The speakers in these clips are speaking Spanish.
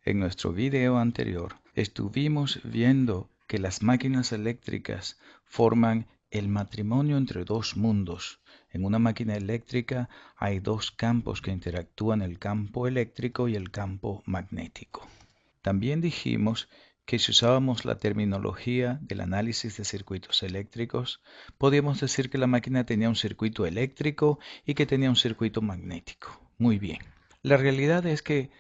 En nuestro video anterior estuvimos viendo que las máquinas eléctricas forman el matrimonio entre dos mundos. En una máquina eléctrica hay dos campos que interactúan, el campo eléctrico y el campo magnético. También dijimos que si usábamos la terminología del análisis de circuitos eléctricos, podíamos decir que la máquina tenía un circuito eléctrico y que tenía un circuito magnético. Muy bien. La realidad es que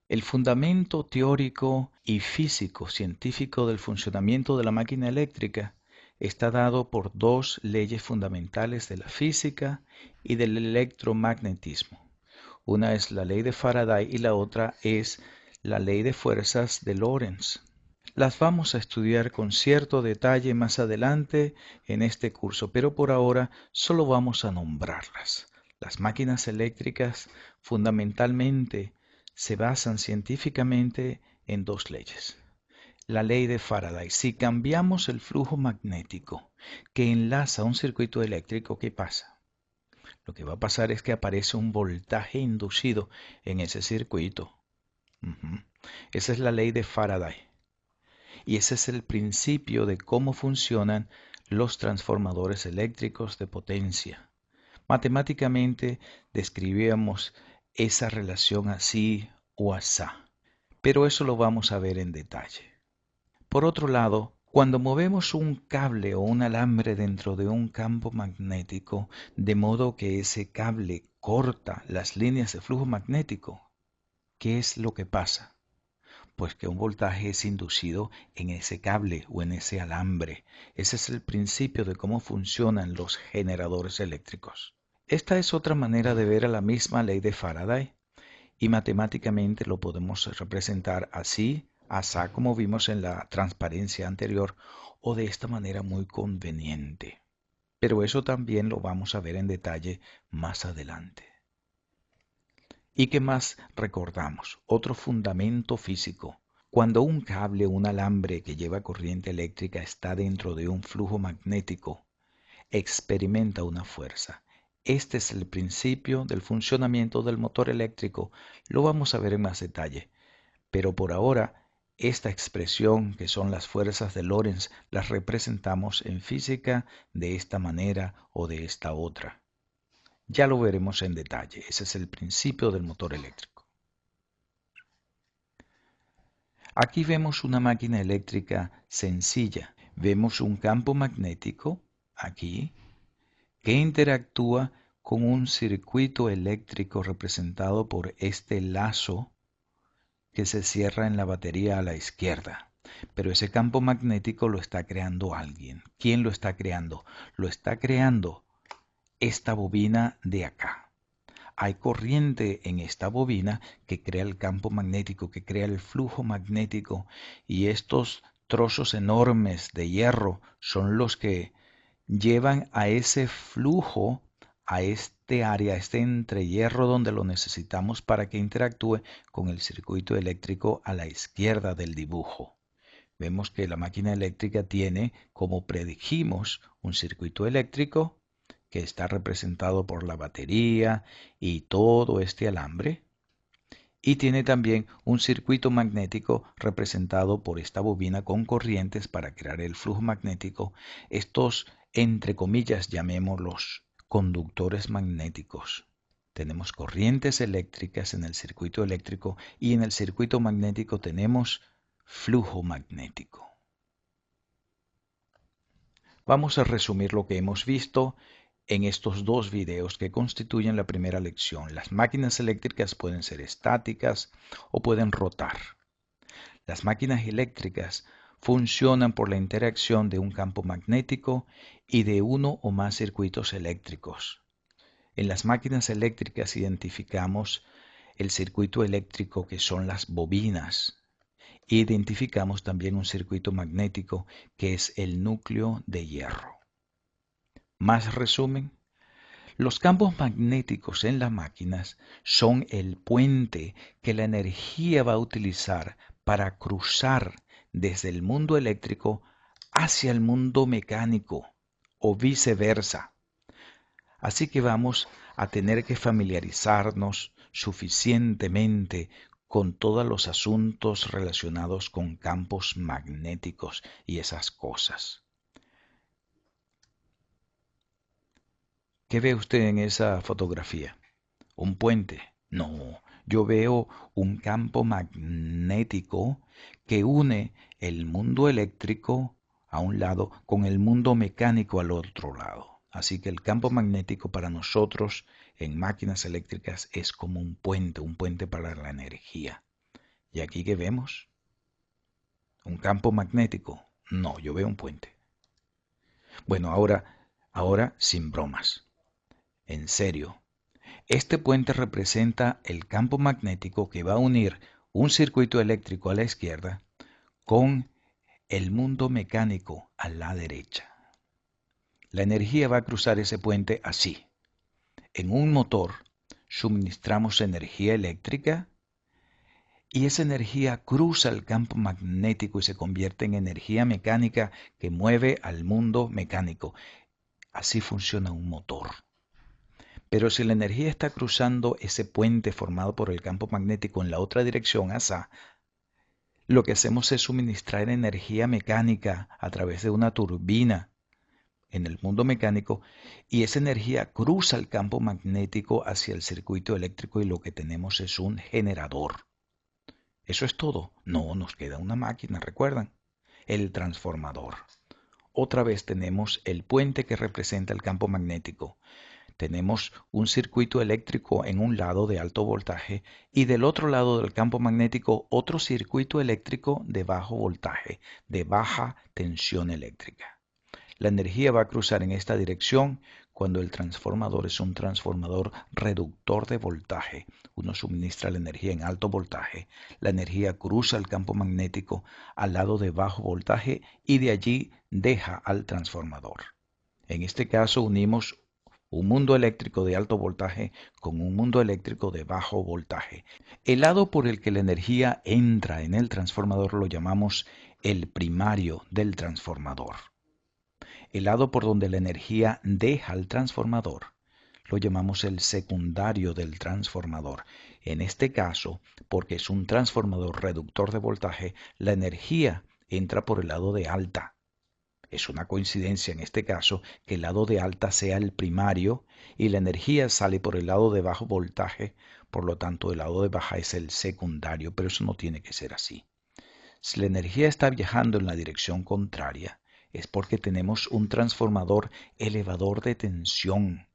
el fundamento teórico y físico científico del funcionamiento de la máquina eléctrica está dado por dos leyes fundamentales de la física y del electromagnetismo. Una es la ley de Faraday y la otra es la ley de fuerzas de Lorentz. Las vamos a estudiar con cierto detalle más adelante en este curso, pero por ahora solo vamos a nombrarlas. Las máquinas eléctricas fundamentalmente se basan científicamente en dos leyes. La ley de Faraday. Si cambiamos el flujo magnético que enlaza un circuito eléctrico, ¿qué pasa? Lo que va a pasar es que aparece un voltaje inducido en ese circuito. Esa es la ley de Faraday. Y ese es el principio de cómo funcionan los transformadores eléctricos de potencia. Matemáticamente describíamos esa relación así o asá, pero eso lo vamos a ver en detalle. Por otro lado, cuando movemos un cable o un alambre dentro de un campo magnético, de modo que ese cable corta las líneas de flujo magnético, ¿qué es lo que pasa? Pues que un voltaje es inducido en ese cable o en ese alambre. Ese es el principio de cómo funcionan los generadores eléctricos. Esta es otra manera de ver a la misma ley de Faraday y matemáticamente lo podemos representar así, asá como vimos en la transparencia anterior, o de esta manera muy conveniente. Pero eso también lo vamos a ver en detalle más adelante. ¿Y qué más recordamos? Otro fundamento físico. Cuando un cable o un alambre que lleva corriente eléctrica está dentro de un flujo magnético, experimenta una fuerza. Este es el principio del funcionamiento del motor eléctrico. Lo vamos a ver en más detalle. Pero por ahora, esta expresión que son las fuerzas de Lorentz las representamos en física de esta manera o de esta otra. Ya lo veremos en detalle. Ese es el principio del motor eléctrico. Aquí vemos una máquina eléctrica sencilla. Vemos un campo magnético, aquí, que interactúa con un circuito eléctrico representado por este lazo que se cierra en la batería a la izquierda. Pero ese campo magnético lo está creando alguien. ¿Quién lo está creando? Lo está creando esta bobina de acá. Hay corriente en esta bobina que crea el campo magnético, que crea el flujo magnético, y estos trozos enormes de hierro son los que llevan a ese flujo, a este área, a este entrehierro donde lo necesitamos para que interactúe con el circuito eléctrico a la izquierda del dibujo. Vemos que la máquina eléctrica tiene, como predijimos, un circuito eléctrico que está representado por la batería y todo este alambre. Y tiene también un circuito magnético representado por esta bobina con corrientes para crear el flujo magnético. Estos, entre comillas, llamémoslos conductores magnéticos. Tenemos corrientes eléctricas en el circuito eléctrico y en el circuito magnético tenemos flujo magnético. Vamos a resumir lo que hemos visto en estos dos videos que constituyen la primera lección. Las máquinas eléctricas pueden ser estáticas o pueden rotar. Las máquinas eléctricas funcionan por la interacción de un campo magnético y de uno o más circuitos eléctricos. En las máquinas eléctricas identificamos el circuito eléctrico que son las bobinas. Identificamos también un circuito magnético que es el núcleo de hierro. Más resumen, los campos magnéticos en las máquinas son el puente que la energía va a utilizar para cruzar desde el mundo eléctrico hacia el mundo mecánico o viceversa. Así que vamos a tener que familiarizarnos suficientemente con todos los asuntos relacionados con campos magnéticos y esas cosas. ¿Qué ve usted en esa fotografía? ¿Un puente? No, yo veo un campo magnético que une el mundo eléctrico a un lado con el mundo mecánico al otro lado. Así que el campo magnético para nosotros en máquinas eléctricas es como un puente para la energía. ¿Y aquí qué vemos? ¿Un campo magnético? No, yo veo un puente. Bueno, ahora sin bromas. En serio. Este puente representa el campo magnético que va a unir un circuito eléctrico a la izquierda con el mundo mecánico a la derecha. La energía va a cruzar ese puente así. En un motor suministramos energía eléctrica y esa energía cruza el campo magnético y se convierte en energía mecánica que mueve al mundo mecánico. Así funciona un motor. Pero si la energía está cruzando ese puente formado por el campo magnético en la otra dirección, lo que hacemos es suministrar energía mecánica a través de una turbina en el mundo mecánico y esa energía cruza el campo magnético hacia el circuito eléctrico y lo que tenemos es un generador. Eso es todo. No, nos queda una máquina, ¿recuerdan? El transformador. Otra vez tenemos el puente que representa el campo magnético. Tenemos un circuito eléctrico en un lado de alto voltaje y del otro lado del campo magnético otro circuito eléctrico de bajo voltaje, de baja tensión eléctrica. La energía va a cruzar en esta dirección cuando el transformador es un transformador reductor de voltaje. Uno suministra la energía en alto voltaje. La energía cruza el campo magnético al lado de bajo voltaje y de allí deja al transformador. En este caso unimos un mundo eléctrico de alto voltaje con un mundo eléctrico de bajo voltaje. El lado por el que la energía entra en el transformador lo llamamos el primario del transformador. El lado por donde la energía deja al transformador lo llamamos el secundario del transformador. En este caso, porque es un transformador reductor de voltaje, la energía entra por el lado de alta. Es una coincidencia en este caso que el lado de alta sea el primario y la energía sale por el lado de bajo voltaje, por lo tanto el lado de baja es el secundario, pero eso no tiene que ser así. Si la energía está viajando en la dirección contraria, es porque tenemos un transformador elevador de tensión.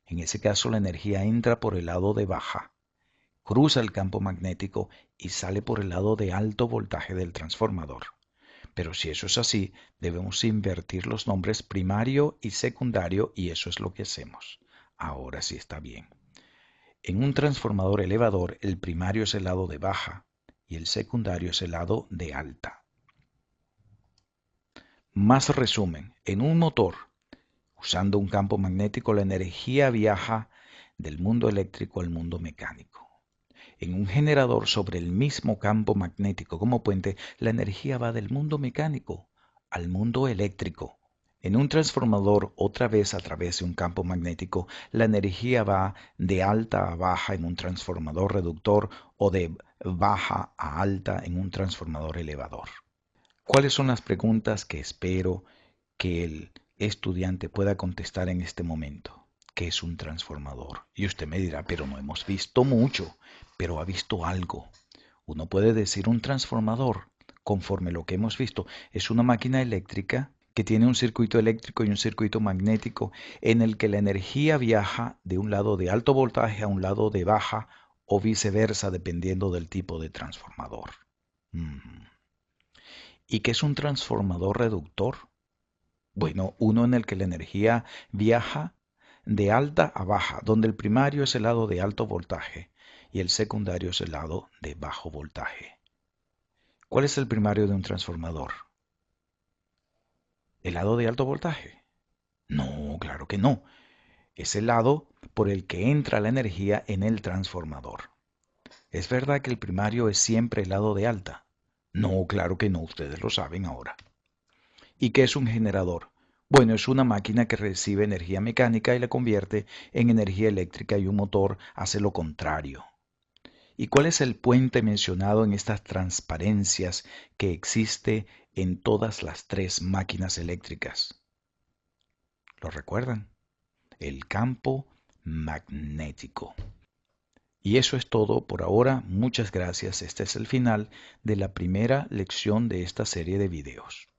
En ese caso la energía entra por el lado de baja, cruza el campo magnético y sale por el lado de alto voltaje del transformador. Pero si eso es así, debemos invertir los nombres primario y secundario y eso es lo que hacemos. Ahora sí está bien. En un transformador elevador, el primario es el lado de baja y el secundario es el lado de alta. Más resumen, en un motor, usando un campo magnético, la energía viaja del mundo eléctrico al mundo mecánico. En un generador sobre el mismo campo magnético como puente, la energía va del mundo mecánico al mundo eléctrico. En un transformador, otra vez a través de un campo magnético, la energía va de alta a baja en un transformador reductor o de baja a alta en un transformador elevador. ¿Cuáles son las preguntas que espero que el estudiante pueda contestar en este momento? ¿Qué es un transformador? Y usted me dirá, pero no hemos visto mucho, pero ha visto algo. Uno puede decir un transformador, conforme lo que hemos visto, es una máquina eléctrica que tiene un circuito eléctrico y un circuito magnético en el que la energía viaja de un lado de alto voltaje a un lado de baja o viceversa, dependiendo del tipo de transformador. ¿Y qué es un transformador reductor? Bueno, uno en el que la energía viaja de alta a baja, donde el primario es el lado de alto voltaje y el secundario es el lado de bajo voltaje. ¿Cuál es el primario de un transformador? ¿El lado de alto voltaje? No, claro que no. Es el lado por el que entra la energía en el transformador. ¿Es verdad que el primario es siempre el lado de alta? No, claro que no, ustedes lo saben ahora. ¿Y qué es un generador? Bueno, es una máquina que recibe energía mecánica y la convierte en energía eléctrica y un motor hace lo contrario. ¿Y cuál es el puente mencionado en estas transparencias que existe en todas las tres máquinas eléctricas? ¿Lo recuerdan? El campo magnético. Y eso es todo por ahora. Muchas gracias. Este es el final de la primera lección de esta serie de videos.